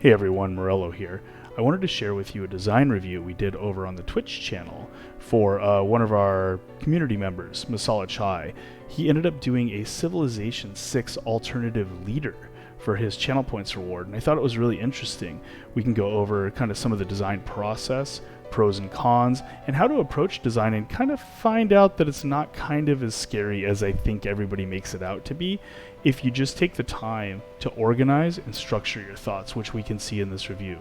Hey everyone, Morello here. I wanted to share with you a design review we did over on the Twitch channel for one of our community members, Masala Chai. He ended up doing a Civilization 6 alternative leader for his channel points reward, and I thought it was really interesting. We can go over kind of some of the design process, pros and cons, and how to approach design and kind of find out that it's not kind of as scary as I think everybody makes it out to be if you just take the time to organize and structure your thoughts, which we can see in this review.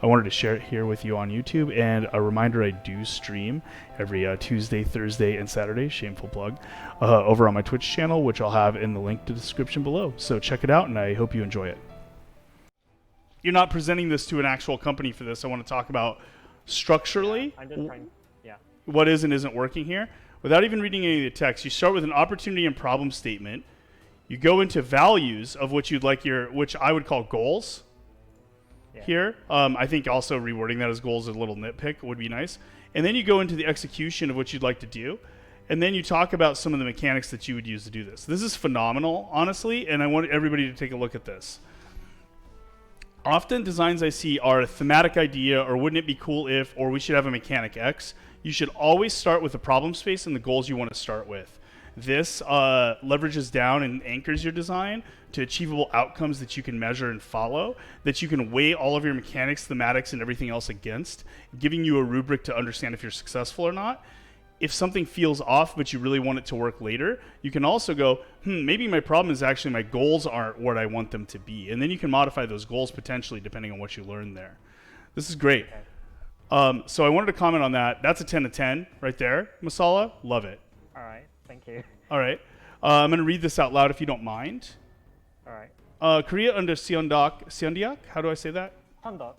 I wanted to share it here with you on YouTube, and a reminder, I do stream every Tuesday, Thursday, and Saturday, shameful plug, over on my Twitch channel, which I'll have in the link to the description below. So check it out, and I hope you enjoy it. You're not presenting this to an actual company for this. I want to talk about structurally I'm just trying, what is and isn't working here. Without even reading any of the text, you start with an opportunity and problem statement. You go into values of what you'd like which I would call goals. Here, I think also rewording that as goals is a little nitpick would be nice. And then you go into the execution of what you'd like to do. And then you talk about some of the mechanics that you would use to do this. This is phenomenal, honestly, and I want everybody to take a look at this. Often designs I see are a thematic idea, or wouldn't it be cool if, or we should have a mechanic X. You should always start with the problem space and the goals you want to start with. This leverages down and anchors your design to achievable outcomes that you can measure and follow, that you can weigh all of your mechanics, thematics, and everything else against, giving you a rubric to understand if you're successful or not. If something feels off, but you really want it to work later, you can also go, maybe my problem is actually my goals aren't what I want them to be. And then you can modify those goals potentially depending on what you learn there. This is great. Okay. So I wanted to comment on that. That's a 10 to 10 right there, Masala. Love it. All right, thank you. All right. I'm going to read this out loud if you don't mind. All right. Korea under Seondiak? How do I say that? Sandok.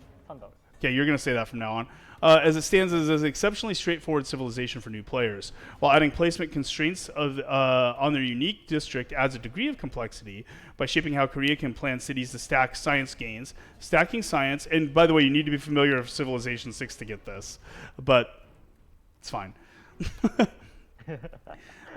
Okay, you're going to say that from now on. As it stands as an exceptionally straightforward civilization for new players, while adding placement constraints on their unique district adds a degree of complexity by shaping how Korea can plan cities to stack science gains. Stacking science, and by the way, you need to be familiar with Civilization 6 to get this, but it's fine.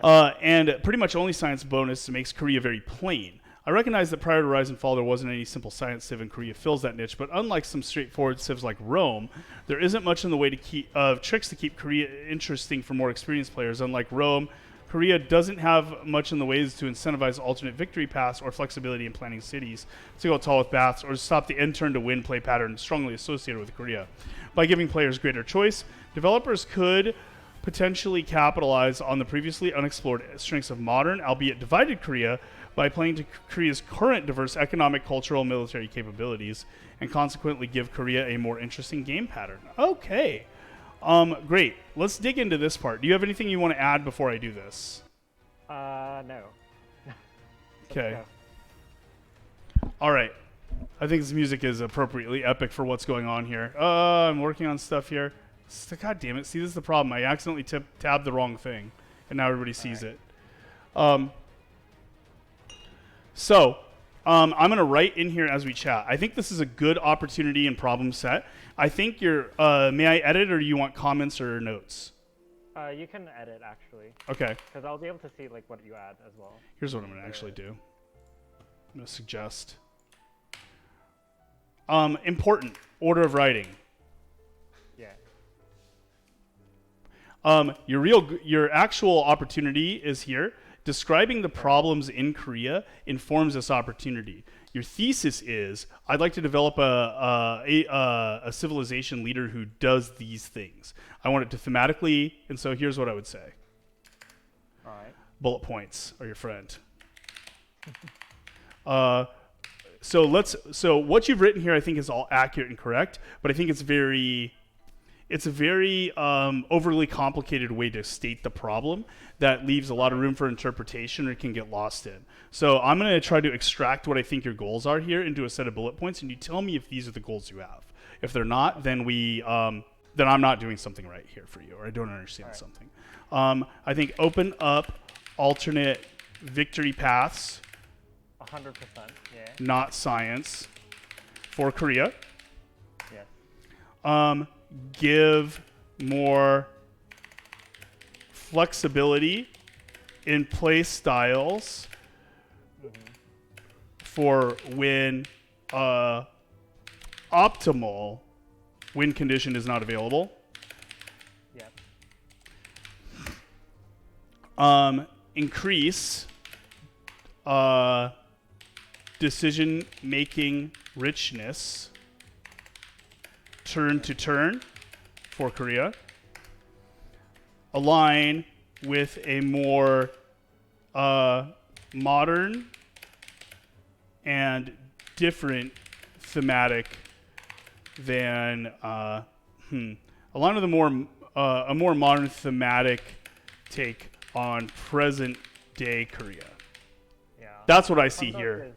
And pretty much only science bonus makes Korea very plain. I recognize that prior to Rise and Fall there wasn't any simple science civ, and Korea fills that niche, but unlike some straightforward civs like Rome, there isn't much in the way of tricks to keep Korea interesting for more experienced players. Unlike Rome, Korea doesn't have much in the ways to incentivize alternate victory paths or flexibility in planning cities to go tall with baths or to stop the end turn to win play pattern strongly associated with Korea. By giving players greater choice, developers could potentially capitalize on the previously unexplored strengths of modern, albeit divided Korea, by playing to Korea's current diverse economic, cultural, and military capabilities, and consequently give Korea a more interesting game pattern. Okay. Great. Let's dig into this part. Do you have anything you want to add before I do this? No. Okay. All right. I think this music is appropriately epic for what's going on here. I'm working on stuff here. God damn it. See, this is the problem. I accidentally tabbed the wrong thing, and now everybody sees it. So, I'm going to write in here as we chat. I think this is a good opportunity and problem set. I think you're, may I edit, or do you want comments or notes? You can edit, actually. Okay. Because I'll be able to see like what you add as well. Here's what I'm going to actually do. I'm going to suggest. Important. Order of writing. Yeah. Your actual opportunity is here. Describing the problems in Korea informs this opportunity. Your thesis is, I'd like to develop a civilization leader who does these things. I want it to thematically, and so here's what I would say. All right. Bullet points are your friend. So what you've written here I think is all accurate and correct, but I think it's a very overly complicated way to state the problem that leaves a lot of room for interpretation or can get lost in. So I'm going to try to extract what I think your goals are here into a set of bullet points, and you tell me if these are the goals you have. If they're not, then then I'm not doing something right here for you, or I don't understand something. I think open up alternate victory paths. 100%, yeah. Not science for Korea. Yes. Give more flexibility in play styles for when optimal win condition is not available. Yep. Increase decision making richness turn to turn for Korea. Align with a more modern and different thematic than align with a more modern thematic take on present day Korea. Yeah. That's what I see here.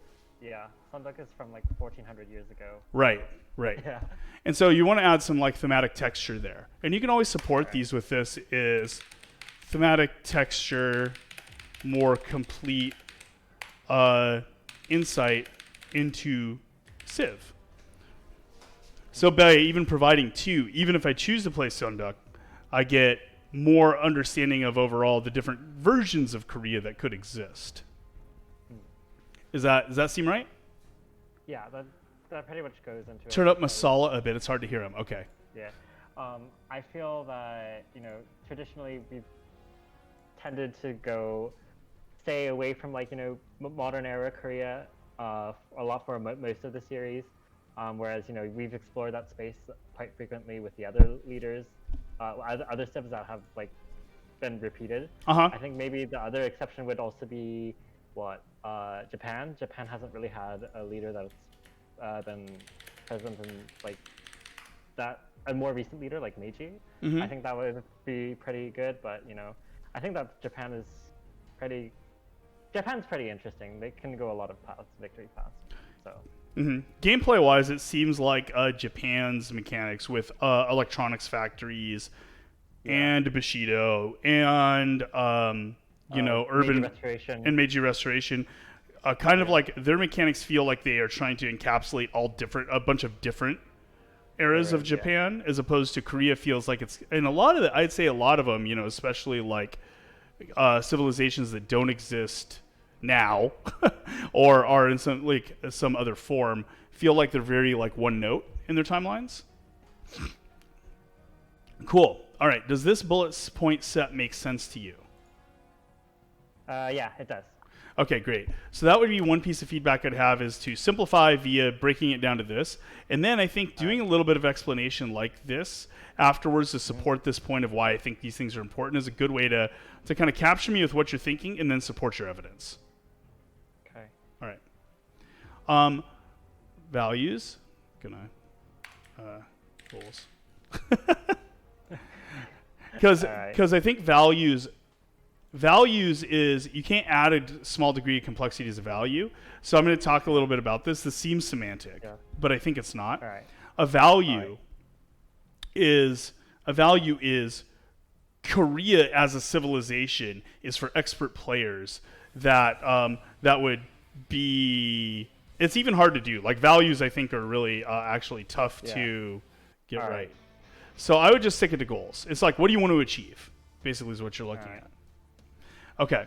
Sunduk is from like 1400 years ago. Right. Yeah. And so you want to add some like thematic texture there. And you can always support these with this is thematic texture, more complete insight into Civ. So by even providing 2, even if I choose to play Sunduk, I get more understanding of overall the different versions of Korea that could exist. Does that seem right? Yeah, that pretty much goes into Turn up Masala a bit. It's hard to hear him. Okay. Yeah. I feel that, traditionally we've tended to stay away from modern era Korea a lot for most of the series. Whereas, we've explored that space quite frequently with the other leaders, other civs that have been repeated. I think maybe the other exception would also be Japan. Japan hasn't really had a leader that's been present in a more recent leader like Meiji. I think that would be pretty good, but I think that Japan's pretty interesting. They can go a lot of paths, victory paths. So. Gameplay wise, it seems like Japan's mechanics with electronics factories and Bushido and urban restoration. and Meiji Restoration, kind of like their mechanics feel like they are trying to encapsulate a bunch of different eras of Japan, as opposed to Korea feels like it's, and I'd say a lot of them, especially like civilizations that don't exist now or are in some other form, feel like they're very one note in their timelines. Cool. All right. Does this bullet point set make sense to you? Yeah, it does. Okay, great. So that would be one piece of feedback I'd have, is to simplify via breaking it down to this. And then I think doing a little bit of explanation like this afterwards to support this point of why I think these things are important is a good way to kind of capture me with what you're thinking and then support your evidence. Okay. All right. Values. Goals. Because I think values is, you can't add a small degree of complexity as a value. So I'm going to talk a little bit about this. This seems semantic, but I think it's not. All right. A value is Korea as a civilization is for expert players that would be, it's even hard to do. Like values, I think, are really actually tough to get right. So I would just stick it to goals. It's like, what do you want to achieve? Basically is what you're looking at. Okay.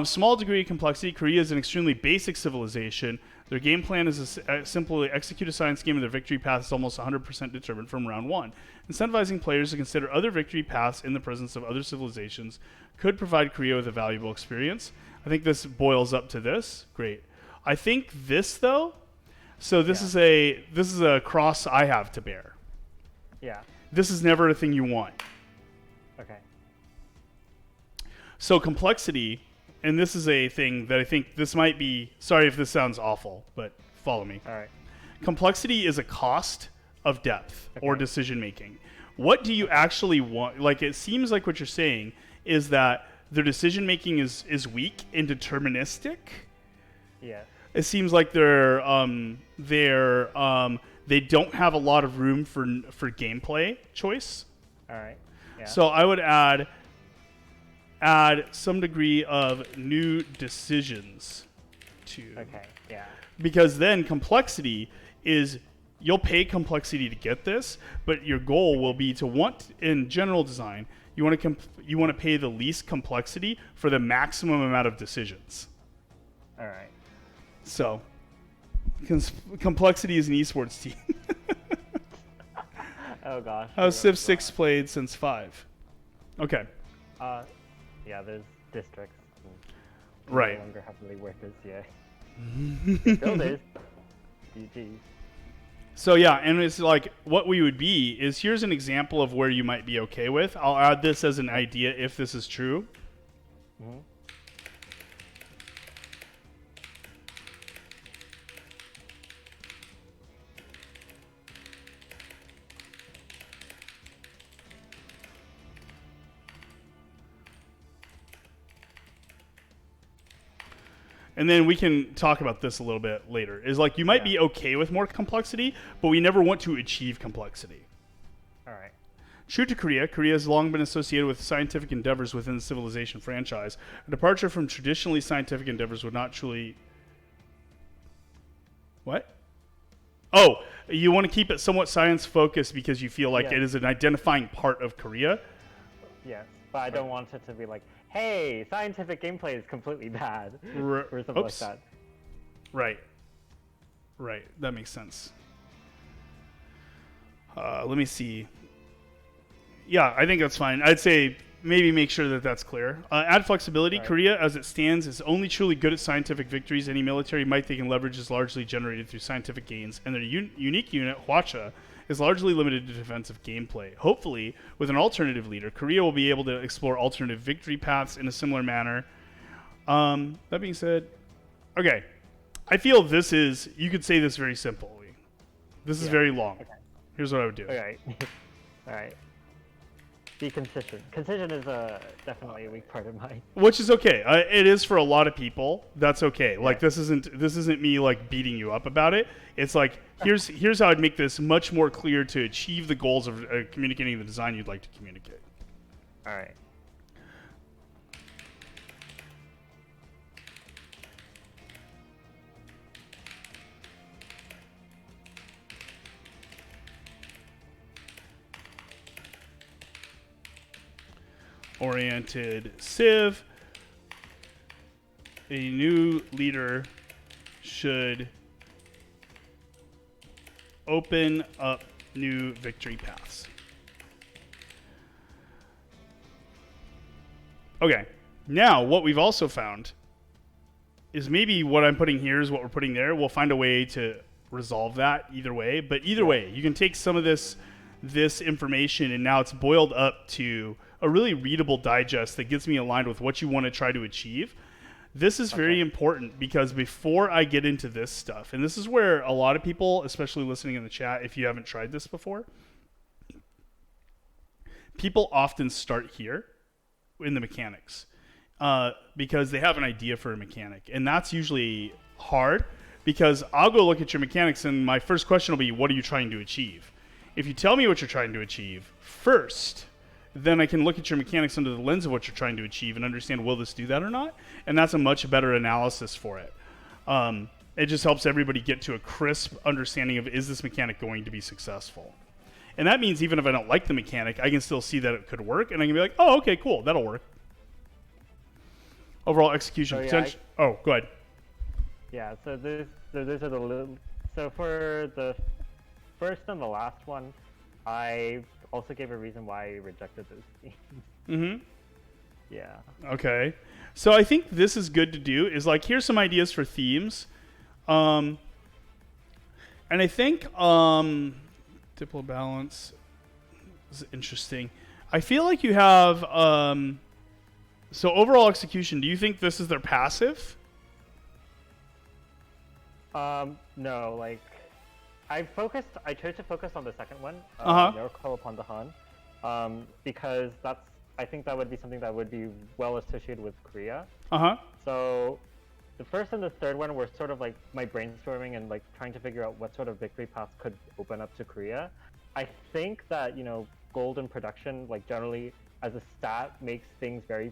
Small degree of complexity. Korea is an extremely basic civilization. Their game plan is simply execute a science game, and their victory path is almost 100% determined from round one. Incentivizing players to consider other victory paths in the presence of other civilizations could provide Korea with a valuable experience. I think this boils up to this. Great. I think this, though, so this is a cross I have to bear. Yeah. This is never a thing you want. Okay. So complexity, and this is a thing that I think this might be, sorry if this sounds awful, but follow me. All right. Complexity is a cost of depth or decision making. What do you actually want? Like, it seems like what you're saying is that their decision making is weak and deterministic. Yeah. It seems like they don't have a lot of room for gameplay choice. All right. Yeah. So I would add some degree of new decisions to. Okay. Yeah. Because then complexity is, you'll pay complexity to get this, but your goal will be to want, in general design, you want to pay the least complexity for the maximum amount of decisions. All right. So complexity is an esports team. Oh gosh. How's Civ 6 played since 5? Okay. Yeah, there's districts. Right. No longer heavily workers, yeah. Builders. GG. So yeah, and it's like what we would be is here's an example of where you might be okay with. I'll add this as an idea if this is true. Mm-hmm. And then we can talk about this a little bit later. Is like you might be okay with more complexity, but we never want to achieve complexity. All right. True to Korea, Korea has long been associated with scientific endeavors within the Civilization franchise. A departure from traditionally scientific endeavors would not truly... What? Oh, you want to keep it somewhat science-focused because you feel like it is an identifying part of Korea? Yes, but I don't want it to be like, hey, scientific gameplay is completely bad, or something like that. Right. Right. That makes sense. Let me see. Yeah, I think that's fine. I'd say maybe make sure that that's clear. Add flexibility. Right. Korea, as it stands, is only truly good at scientific victories. Any military might they can leverage is largely generated through scientific gains, and their unique unit, Hwacha, is largely limited to defensive gameplay. Hopefully, with an alternative leader, Korea will be able to explore alternative victory paths in a similar manner. That being said, okay, I feel this is, you could say this very simply. This is very long. Okay. Here's what I would do. Okay. All right. Be consistent. Concision is definitely a weak part of mine. Which is okay. It is for a lot of people. That's okay. Yeah. Like this isn't me like beating you up about it. It's like here's how I'd make this much more clear to achieve the goals of communicating the design you'd like to communicate. All right. Oriented Civ. A new leader should open up new victory paths. Okay, now what we've also found is maybe what I'm putting here is what we're putting there. We'll find a way to resolve that either way, but either way, you can take some of this information and now it's boiled up to a really readable digest that gets me aligned with what you want to try to achieve. This is very important because before I get into this stuff, and this is where a lot of people, especially listening in the chat, if you haven't tried this before, people often start here in the mechanics because they have an idea for a mechanic. And that's usually hard because I'll go look at your mechanics and my first question will be, what are you trying to achieve? If you tell me what you're trying to achieve first, then I can look at your mechanics under the lens of what you're trying to achieve and understand, will this do that or not? And that's a much better analysis for it. It just helps everybody get to a crisp understanding of, is this mechanic going to be successful? And that means even if I don't like the mechanic, I can still see that it could work, and I can be like, oh, okay, cool, that'll work. Overall execution potential. Oh, go ahead. Yeah, so those are so for the first and the last one, I also gave a reason why I rejected those themes. Mm-hmm. Yeah. Okay. So I think this is good to do, is like, here's some ideas for themes. And I think diplo balance is interesting. I feel like you have, so overall execution, do you think this is their passive? No, like, I chose to focus on the second one, Miracle upon the Han, because I think that would be something that would be well associated with Korea. So the first and the third one were sort of like my brainstorming and like trying to figure out what sort of victory paths could open up to Korea. I think that, gold in production, like generally as a stat, makes things very,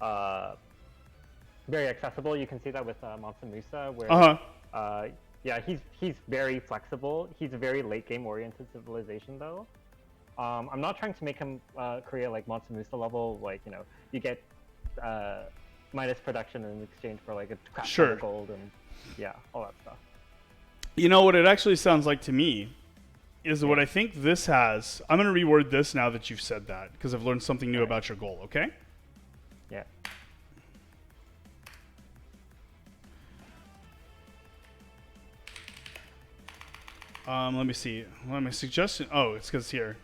very accessible. You can see that with Mansa Musa, where yeah, he's very flexible. He's a very late game oriented civilization though. I'm not trying to make him Korea like Mansa Musa level, like you get minus production in exchange for like a crap ton of gold and all that stuff. You know what it actually sounds like to me is what I think this has. I'm going to reword this now that you've said that because I've learned something new about your goal, okay? Yeah. Let me see. What am I suggesting? Oh, it's because here.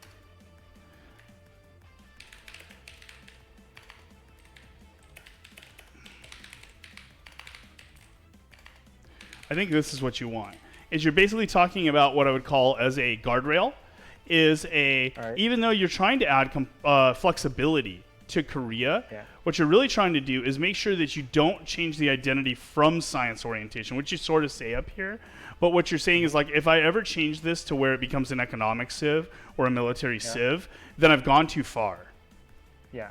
I think this is what you want. Is you're basically talking about what I would call as a guardrail. Is a even though you're trying to add flexibility to Korea, what you're really trying to do is make sure that you don't change the identity from science orientation, which you sort of say up here. But what you're saying is like, if I ever change this to where it becomes an economic civ or a military civ, then I've gone too far. Yeah.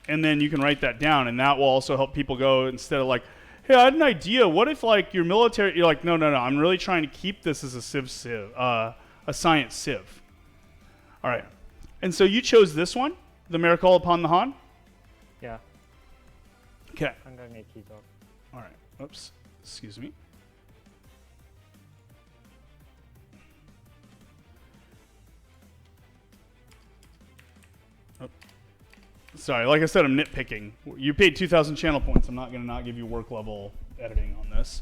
And then you can write that down, and that will also help people go instead of like, hey, I had an idea. What if like your military? You're like, no. I'm really trying to keep this as a civ, a science civ. All right. And so you chose this one, the Miracle Upon the Han. Yeah. Okay. I'm gonna make keys off. All right. Oops. Excuse me. Oh. Sorry, like I said, I'm nitpicking. You paid 2,000 channel points. I'm not going to not give you work level editing on this.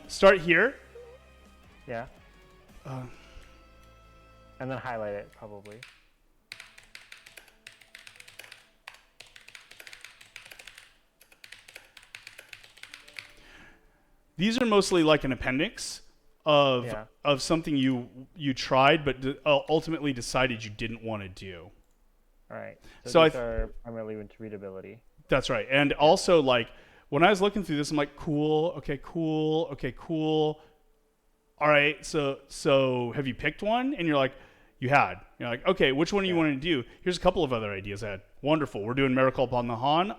Start here. Yeah. And then highlight it, probably. These are mostly like an appendix of something you tried but ultimately decided you didn't want to do. All right. So these are primarily into readability. That's right. And also, like, when I was looking through this, I'm like, cool. Okay, cool. Okay, cool. All right. So have you picked one? And you're like, you had. You're like, okay, which one do you want to do? Here's a couple of other ideas I had. Wonderful. We're doing Miracle Upon the Han.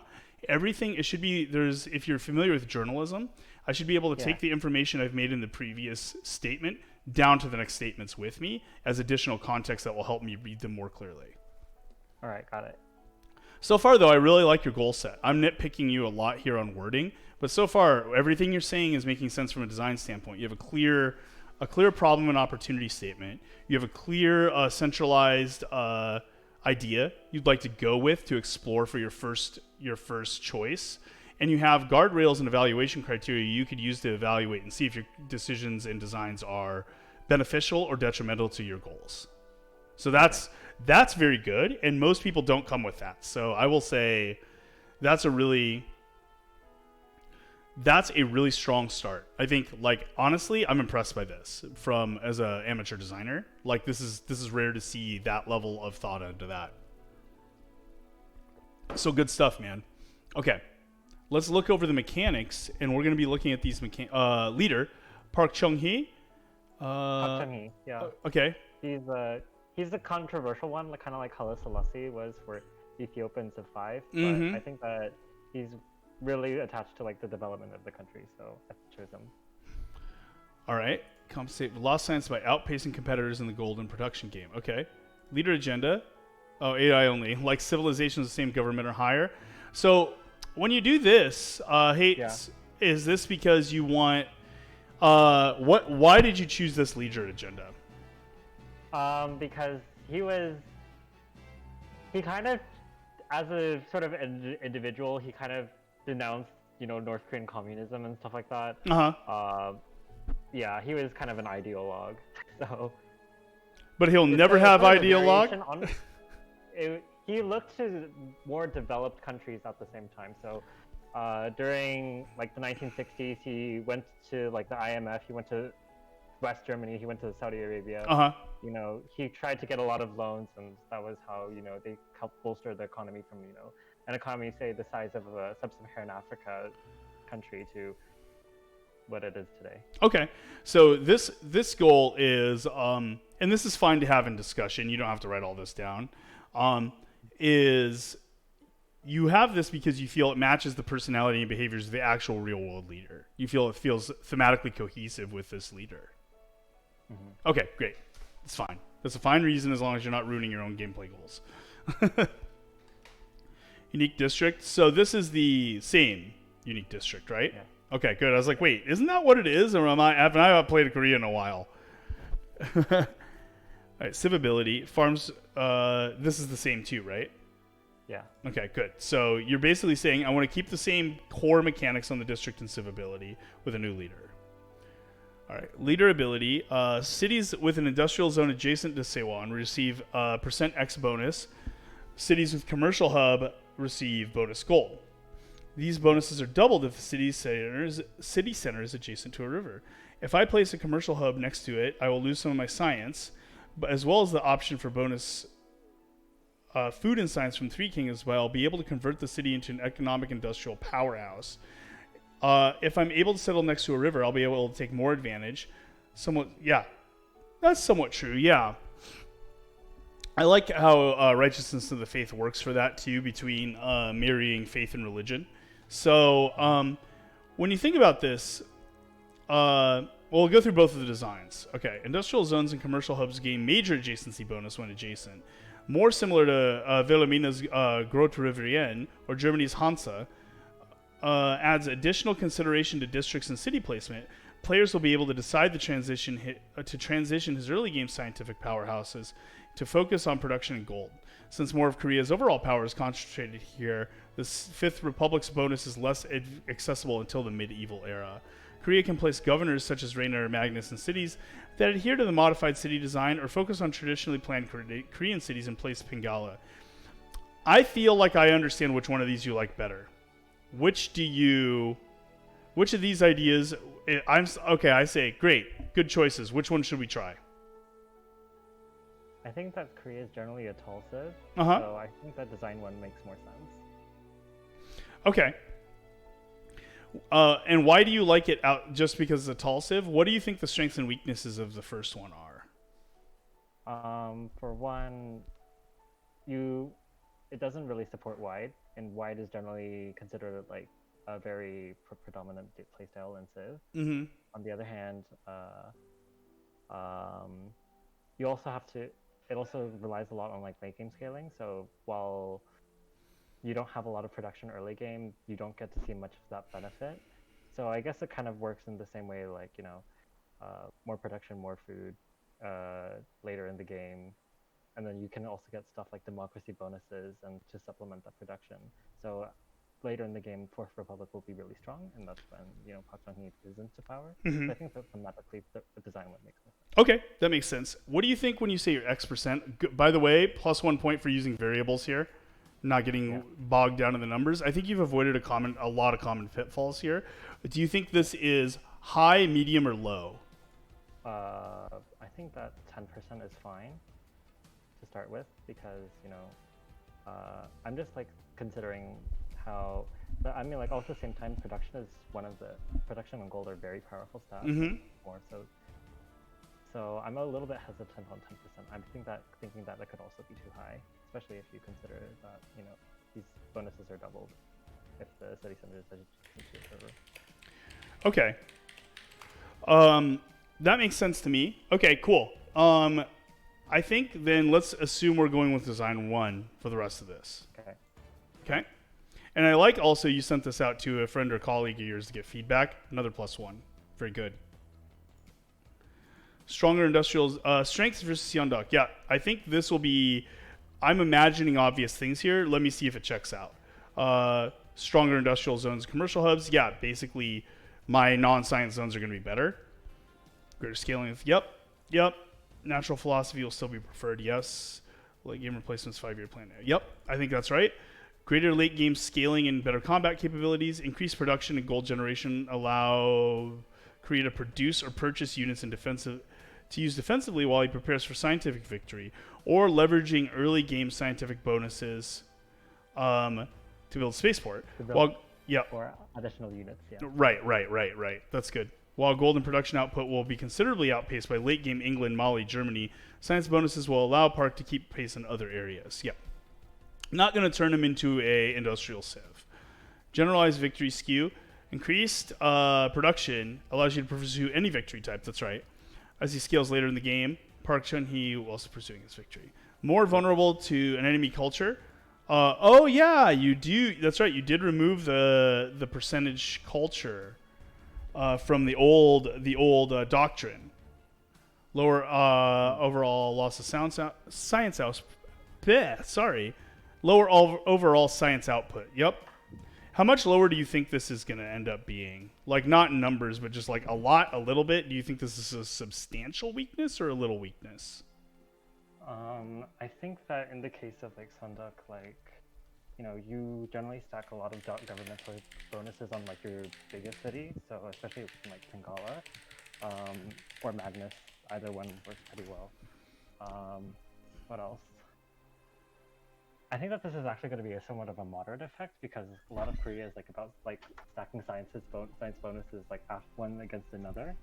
Everything, it should be, if you're familiar with journalism, I should be able to take the information I've made in the previous statement down to the next statements with me as additional context that will help me read them more clearly. All right, got it. So far, though, I really like your goal set. I'm nitpicking you a lot here on wording, but so far, everything you're saying is making sense from a design standpoint. You have a clear problem and opportunity statement. You have a clear centralized idea you'd like to go with to explore for your first choice. And you have guardrails and evaluation criteria you could use to evaluate and see if your decisions and designs are beneficial or detrimental to your goals. So that's very good, and most people don't come with that. So I will say that's a really strong start. I think, like, honestly, I'm impressed by this from as an amateur designer. Like, this is rare to see that level of thought into that. So good stuff, man. Okay. Let's look over the mechanics, and we're going to be looking at these leader, Park Chung-hee. Park Chung-hee, yeah. Okay. He's the controversial one, like, kind of like Haile Selassie was for Ethiopian Civ 5. But I think that he's really attached to like the development of the country, so I chose him. All right. Compensate lost science by outpacing competitors in the golden production game. Okay. Leader agenda. Oh, AI only. Like civilizations of the same government or higher. So when you do this, is this because you want why did you choose this leader agenda? Because he kind of, as a sort of individual, he kind of denounced, North Korean communism and stuff like that. Yeah, he was kind of an ideologue. So. But he'll never have ideologue. He looked to more developed countries at the same time. So, during like the 1960s, he went to like the IMF. He went to West Germany. He went to Saudi Arabia. He tried to get a lot of loans, and that was how they helped bolster the economy from an economy say the size of a sub-Saharan Africa country to what it is today. Okay, so this goal is, and this is fine to have in discussion. You don't have to write all this down. Is you have this because you feel it matches the personality and behaviors of the actual real-world leader. You feel it feels thematically cohesive with this leader. Mm-hmm. Okay, great. It's fine. That's a fine reason as long as you're not ruining your own gameplay goals. Unique district. So this is the same unique district, right? Yeah. Okay, good. I was like, wait, isn't that what it is? Or have I not played Korea in a while? All right, civ ability. Farms, this is the same too, right? Yeah. Okay, good. So you're basically saying I want to keep the same core mechanics on the district and civ ability with a new leader. All right, leader ability. Cities with an industrial zone adjacent to Sewon receive %X bonus. Cities with commercial hub receive bonus gold. These bonuses are doubled if the city center is adjacent to a river. If I place a commercial hub next to it, I will lose some of my science, but as well as the option for bonus food and science from Three Kingdoms, but I'll be able to convert the city into an economic industrial powerhouse. If I'm able to settle next to a river, I'll be able to take more advantage. Yeah, that's somewhat true. Yeah, I like how righteousness of the faith works for that too, between marrying faith and religion. So when you think about this, we'll go through both of the designs. Okay, industrial zones and commercial hubs gain major adjacency bonus when adjacent. More similar to Wilhelmina's Grote Rivieren or Germany's Hansa, adds additional consideration to districts and city placement. Players will be able to decide to transition his early game scientific powerhouses to focus on production and gold. Since more of Korea's overall power is concentrated here, the Fifth Republic's bonus is less accessible until the medieval era. Korea can place governors such as Rainer Magnus in cities that adhere to the modified city design or focus on traditionally planned Korean cities in place of Pingala. I feel like I understand which one of these you like better. Which of these ideas? I say great, good choices. Which one should we try? I think that Korea is generally a tall civ, Uh-huh. so I think that design one makes more sense. Okay. And why do you like it out just because it's a tall civ? What do you think the strengths and weaknesses of the first one are? For one, it doesn't really support wide, and wide is generally considered like a very predominant playstyle in Civ. Mm-hmm. On the other hand, you also have to. It also relies a lot on like late game scaling. So while you don't have a lot of production early game, you don't get to see much of that benefit. So I guess it kind of works in the same way, like more production, more food later in the game, and then you can also get stuff like democracy bonuses and to supplement that production. So later in the game, Fourth Republic will be really strong, and that's when Park Chung-hee is into power. Mm-hmm. So I think that thematically, the design would make sense. Okay, that makes sense. What do you think when you say your X%? By the way, plus 1 point for using variables here, not getting bogged down in the numbers. I think you've avoided a lot of common pitfalls here. Do you think this is high, medium, or low? I think that 10% is fine to start with because I'm just like considering how. But I mean, like also at the same time, production and gold are very powerful stats. Mm-hmm. More so I'm a little bit hesitant on 10%. I'm thinking that could also be too high, especially if you consider that these bonuses are doubled if the city center is adjacent to a server. Okay. That makes sense to me. Okay, cool. I think then let's assume we're going with design 1 for the rest of this. Okay. And I like also you sent this out to a friend or colleague of yours to get feedback. Another plus 1. Very good. Stronger industrials, strengths versus Hyundai. Yeah, I think this will be. I'm imagining obvious things here. Let me see if it checks out. Stronger industrial zones, commercial hubs. Yeah, basically, my non-science zones are going to be better. Greater scaling. Yep. Natural philosophy will still be preferred. Yes. Late game replacements, 5-year plan. Yep, I think that's right. Greater late game scaling and better combat capabilities. Increased production and gold generation allow Korea to produce or purchase units to use defensively while he prepares for scientific victory, or leveraging early game scientific bonuses to build spaceport. Or additional units. Yeah. Right. That's good. While gold and production output will be considerably outpaced by late game England, Mali, Germany, science bonuses will allow Park to keep pace in other areas. Yep. Not going to turn him into a industrial civ. Generalized victory skew. Increased production allows you to pursue any victory type. That's right. As he scales later in the game, Park Chun-hee will also pursuing his victory. More vulnerable to an enemy culture. Oh yeah, you do. That's right. You did remove the percentage culture from the old doctrine. Lower overall loss of science out. Sorry, lower overall science output. Yep. How much lower do you think this is going to end up being? Like not in numbers, but just like a lot, a little bit. Do you think this is a substantial weakness or a little weakness? I think that in the case of like Sunduk, like, you generally stack a lot of governmental bonuses on like your biggest city. So especially in, like Tengala, or Magnus, either one works pretty well. What else? I think that this is actually going to be a somewhat of a moderate effect because a lot of Korea is like about like stacking science bonuses like one against another.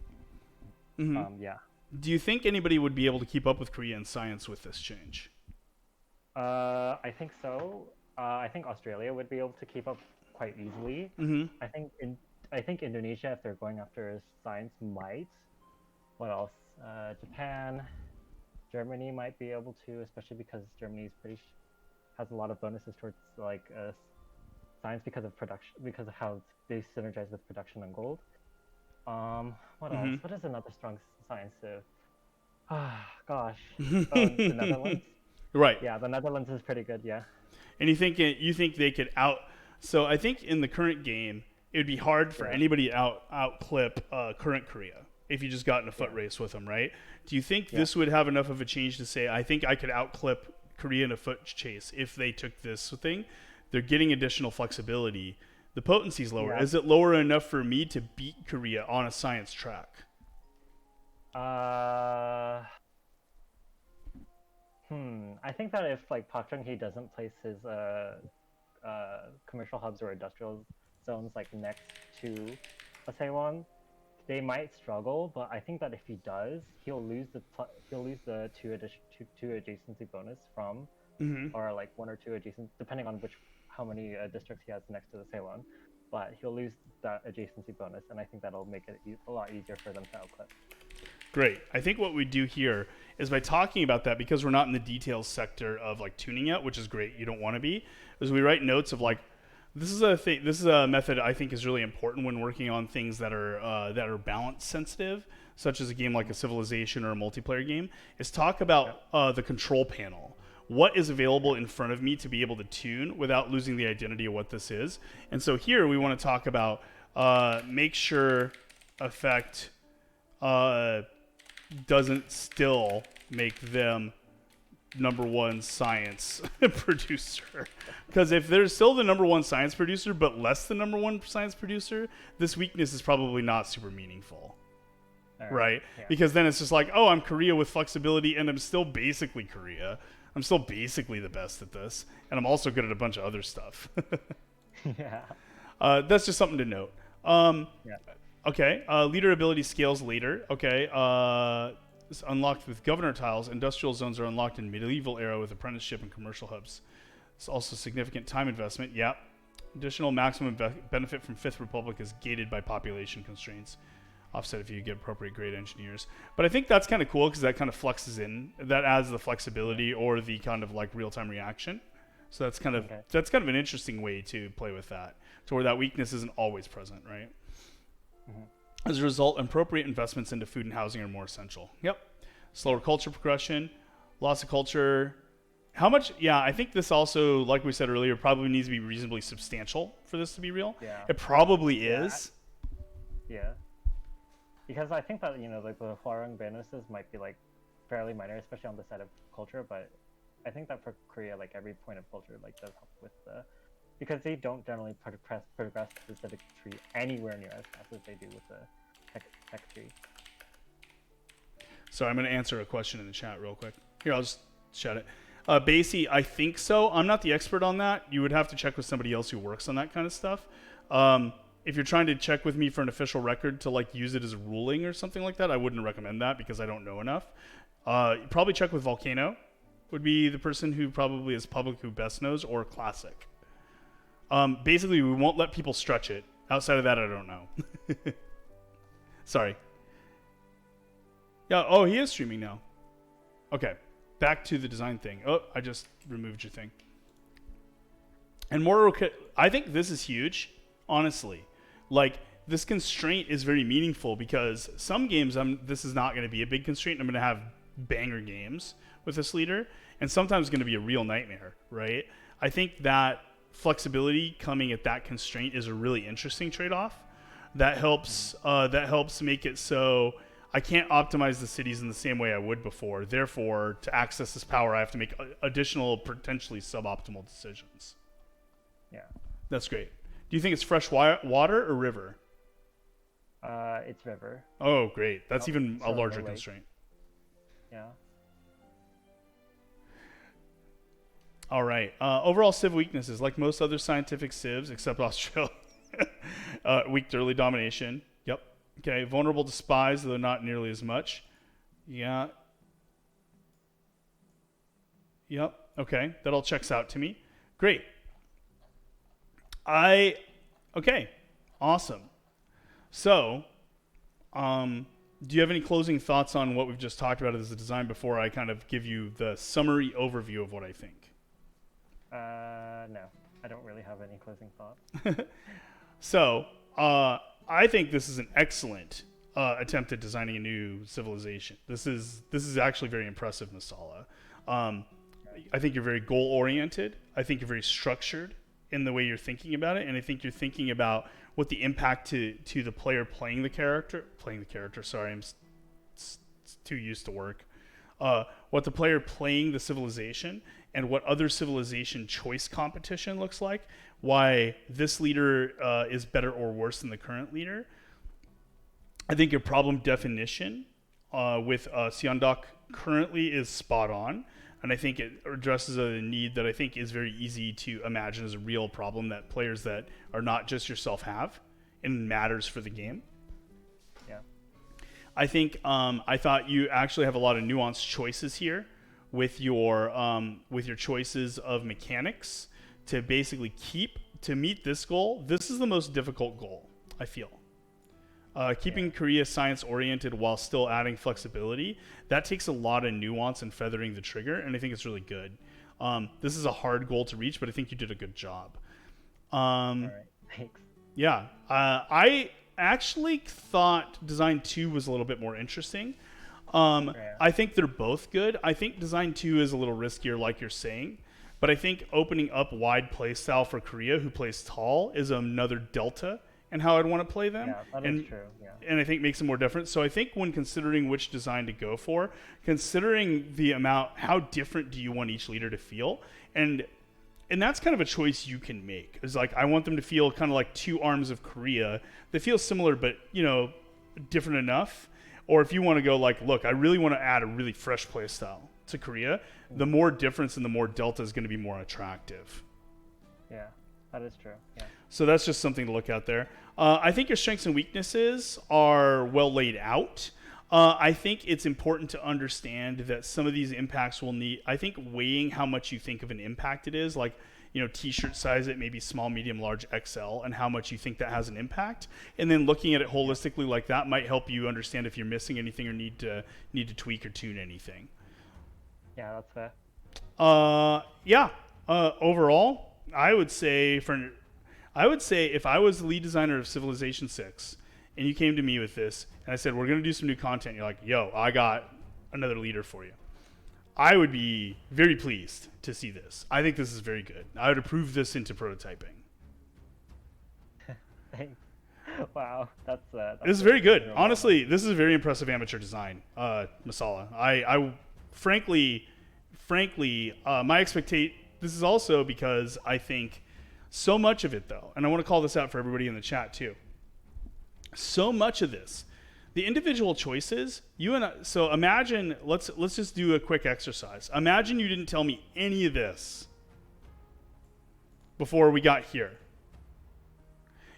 Yeah. Do you think anybody would be able to keep up with Korea in science with this change? I think so. I think Australia would be able to keep up quite easily. I think Indonesia, if they're going after science, might. What else? Japan, Germany might be able to, especially because Germany's has a lot of bonuses towards like science because of production, because of how they synergize with production and gold. What else? What is another strong science civ? Ah, gosh. The Netherlands. Right. Yeah, the Netherlands is pretty good. Yeah. And you think they could out? So I think in the current game, it would be hard for anybody to outclip current Korea if you just got in a foot race with them, right? Do you think this would have enough of a change to say, I think I could outclip Korea in a foot chase if they took this thing? They're getting additional flexibility. The potency's lower. Is it lower enough for me to beat Korea on a science track? I think that if like Park Chung-hee doesn't place his commercial hubs or industrial zones like next to a Sewon, they might struggle. But I think that if he does, he'll lose the two adjacency bonus from, or like one or two adjacent, depending on how many districts he has next to the Sewon. But he'll lose that adjacency bonus, and I think that'll make it a lot easier for them to outclip. Great. I think what we do here is by talking about that, because we're not in the details sector of like tuning yet, which is great. You don't want to be. Is we write notes of like, this is a method I think is really important when working on things that are balance sensitive, such as a game like a Civilization or a multiplayer game. Is talk about the control panel. What is available in front of me to be able to tune without losing the identity of what this is. And so here we want to talk about make sure effect doesn't still make them number one science producer. Because if they're still the number one science producer but less the number one science producer, this weakness is probably not super meaningful. Right? Yeah. Because then it's just like, oh, I'm Korea with flexibility and I'm still basically Korea. I'm still basically the best at this. And I'm also good at a bunch of other stuff. Yeah. That's just something to note. Okay. Leader ability scales later. Okay. It's unlocked with governor tiles. Industrial zones are unlocked in medieval era with apprenticeship and commercial hubs. It's also significant time investment. Yeah. Additional maximum benefit from Fifth Republic is gated by population constraints. Offset if you get appropriate grade engineers. But I think that's kind of cool because that kind of flexes in. That adds the flexibility or the kind of like real-time reaction. So that's kind of an interesting way to play with that, to where that weakness isn't always present, right? As a result, appropriate investments into food and housing are more essential. Yep. Slower culture progression, loss of culture. How much? Yeah, I think this also, like we said earlier, probably needs to be reasonably substantial for this to be real. Yeah. It probably is. Yeah. Because I think that, like the Hwarang bonuses might be like fairly minor, especially on the side of culture, but I think that for Korea, like every point of culture like does help with because they don't generally progress the civic tree anywhere near as fast as they do with the tech tree. So I'm going to answer a question in the chat real quick. Here, I'll just chat it. Basie, I think so. I'm not the expert on that. You would have to check with somebody else who works on that kind of stuff. If you're trying to check with me for an official record to like use it as a ruling or something like that, I wouldn't recommend that because I don't know enough. Probably check with Volcano, would be the person who probably is public who best knows, or Classic. Basically, we won't let people stretch it. Outside of that, I don't know. Sorry. Yeah. Oh, he is streaming now. Okay. Back to the design thing. Oh, I just removed your thing. And more, I think this is huge, honestly. Like, this constraint is very meaningful because some games, this is not going to be a big constraint. I'm going to have banger games with this leader, and sometimes it's going to be a real nightmare, right? I think that flexibility coming at that constraint is a really interesting trade-off. That helps make it so I can't optimize the cities in the same way I would before. Therefore, to access this power, I have to make additional, potentially suboptimal decisions. Yeah. That's great. Do you think it's fresh water or river? It's river. Oh, great. That's even a so larger no lake. constraint. Yeah. All right. Overall civ weaknesses, like most other scientific civs, except Australia. Weak to early domination. Yep. Okay. Vulnerable to spies, though not nearly as much. Yeah. Yep. Okay. That all checks out to me. Great. Okay. Awesome. So, do you have any closing thoughts on what we've just talked about as a design before I kind of give you the summary overview of what I think? No. I don't really have any closing thoughts. So, I think this is an excellent attempt at designing a new civilization. This is actually very impressive, Masala. I think you're very goal-oriented. I think you're very structured in the way you're thinking about it, and I think you're thinking about what the impact to the player playing the character. Sorry, I'm too used to work. What the player playing the civilization and what other civilization choice competition looks like. Why this leader is better or worse than the current leader. I think your problem definition with Seondeok currently is spot on. And I think it addresses a need that I think is very easy to imagine as a real problem that players that are not just yourself have and matters for the game. Yeah. I think I thought you actually have a lot of nuanced choices here with your choices of mechanics to basically to meet this goal. This is the most difficult goal, I feel. Keeping Korea science-oriented while still adding flexibility, that takes a lot of nuance and feathering the trigger, and I think it's really good. This is a hard goal to reach, but I think you did a good job. All right, thanks. Yeah. I actually thought Design 2 was a little bit more interesting. I think they're both good. I think Design 2 is a little riskier, like you're saying, but I think opening up wide playstyle for Korea, who plays tall, is another delta and how I'd want to play them. Yeah, that is true. Yeah. And I think makes them more different. So I think when considering which design to go for, considering the amount, how different do you want each leader to feel? And that's kind of a choice you can make. It's like, I want them to feel kind of like two arms of Korea. They feel similar, but, different enough. Or if you want to go like, look, I really want to add a really fresh play style to Korea, the more difference and the more delta is going to be more attractive. Yeah, that is true. Yeah. So that's just something to look at there. I think your strengths and weaknesses are well laid out. I think it's important to understand that some of these impacts will need, I think weighing how much you think of an impact it is, like, t-shirt size, it may be small, medium, large, XL, and how much you think that has an impact. And then looking at it holistically like that might help you understand if you're missing anything or need to tweak or tune anything. Yeah, that's fair. Overall, I would say if I was the lead designer of Civilization 6 and you came to me with this and I said, we're going to do some new content, you're like, yo, I got another leader for you, I would be very pleased to see this. I think this is very good. I would approve this into prototyping. Thanks. Wow, that's this is very good. Honestly, this is a very impressive amateur design, Masala. I frankly, my expectation, this is also because I think so much of it, though, and I want to call this out for everybody in the chat too. So much of this, the individual choices, so imagine, let's just do a quick exercise. Imagine you didn't tell me any of this before we got here.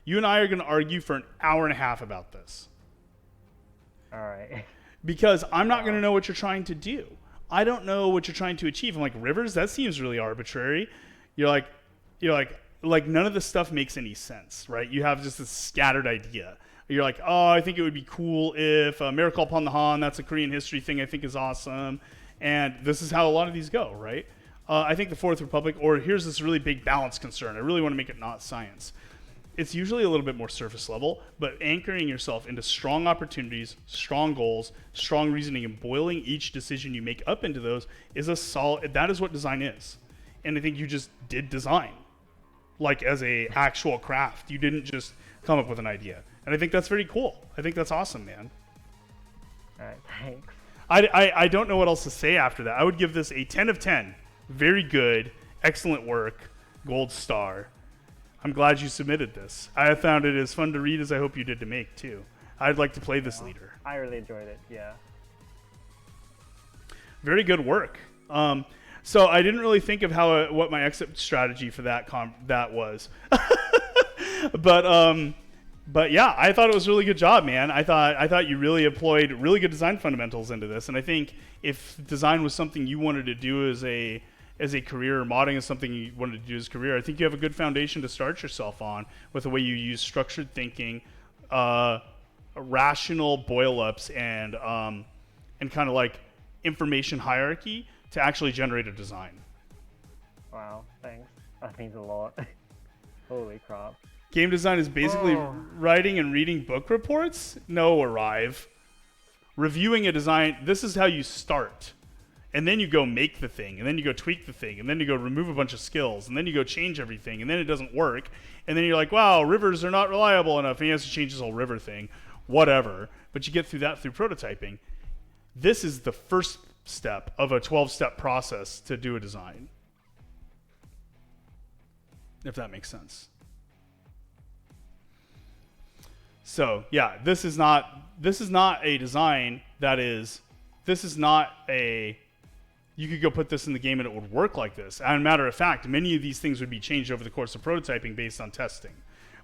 You and I are going to argue for an hour and a half about this. All right. Because I'm not going to know what you're trying to do. I don't know what you're trying to achieve. I'm like, Rivers, that seems really arbitrary. You're like none of this stuff makes any sense, right? You have just this scattered idea. You're like, oh, I think it would be cool if Miracle Upon the Han, that's a Korean history thing I think is awesome. And this is how a lot of these go, right? I think the Fourth Republic, or here's this really big balance concern. I really want to make it not science. It's usually a little bit more surface level, but anchoring yourself into strong opportunities, strong goals, strong reasoning, and boiling each decision you make up into those is a solid. That is what design is. And I think you just did design, like as a actual craft. You didn't just come up with an idea. And I think that's very cool. I think that's awesome, man. All right, thanks. I don't know what else to say after that. I would give this a 10 of 10. Very good. Excellent work. Gold star. I'm glad you submitted this. I found it as fun to read as I hope you did to make, too. I'd like to play this leader. I really enjoyed it, yeah. Very good work. So I didn't really think of what my exit strategy for that was. But yeah, I thought it was a really good job, man. I thought you really employed really good design fundamentals into this. And I think if design was something you wanted to do as a career, or modding is something you wanted to do as a career, I think you have a good foundation to start yourself on with the way you use structured thinking, rational boil-ups, and kind of like information hierarchy to actually generate a design. Wow, thanks. That means a lot. Holy crap. Game design is basically writing and reading book reports? No, Arrive. Reviewing a design, this is how you start. And then you go make the thing, and then you go tweak the thing, and then you go remove a bunch of skills, and then you go change everything, and then it doesn't work. And then you're like, wow, rivers are not reliable enough, and he has to change his whole river thing. Whatever. But you get through that through prototyping. This is the first step of a 12-step process to do a design. If that makes sense. So yeah, this is not a design that is, this is not a, you could go put this in the game and it would work like this. As a matter of fact, many of these things would be changed over the course of prototyping based on testing.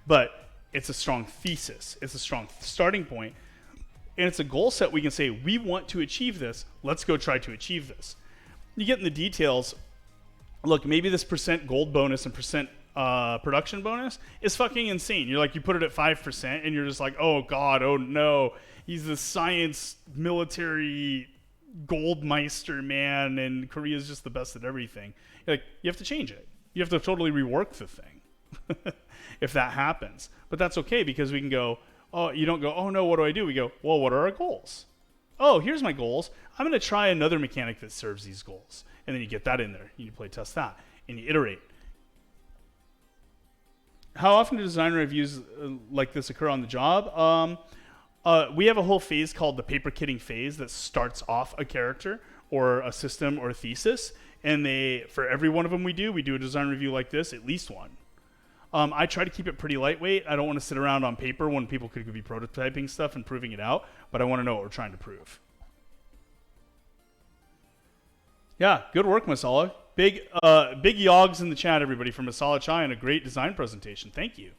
But it's a strong thesis. It's a strong starting point. And it's a goal set we can say, we want to achieve this. Let's go try to achieve this. You get in the details. Look, maybe this % gold bonus and % production bonus is fucking insane. You're like, you put it at 5% and you're just like, oh God, oh no. He's the science military Goldmeister man and Korea's just the best at everything. You're like, you have to change it. You have to totally rework the thing if that happens. But that's okay because we can go, oh, you don't go, oh no, what do I do? We go, well, what are our goals? Oh, here's my goals. I'm going to try another mechanic that serves these goals. And then you get that in there. You play test that and you iterate. How often do design reviews like this occur on the job? We have a whole phase called the paper kitting phase that starts off a character or a system or a thesis. And for every one of them we do a design review like this, at least one. I try to keep it pretty lightweight. I don't want to sit around on paper when people could be prototyping stuff and proving it out, but I want to know what we're trying to prove. Yeah, good work, Masala. Big yogs in the chat, everybody, from Masala Chai, and a great design presentation. Thank you.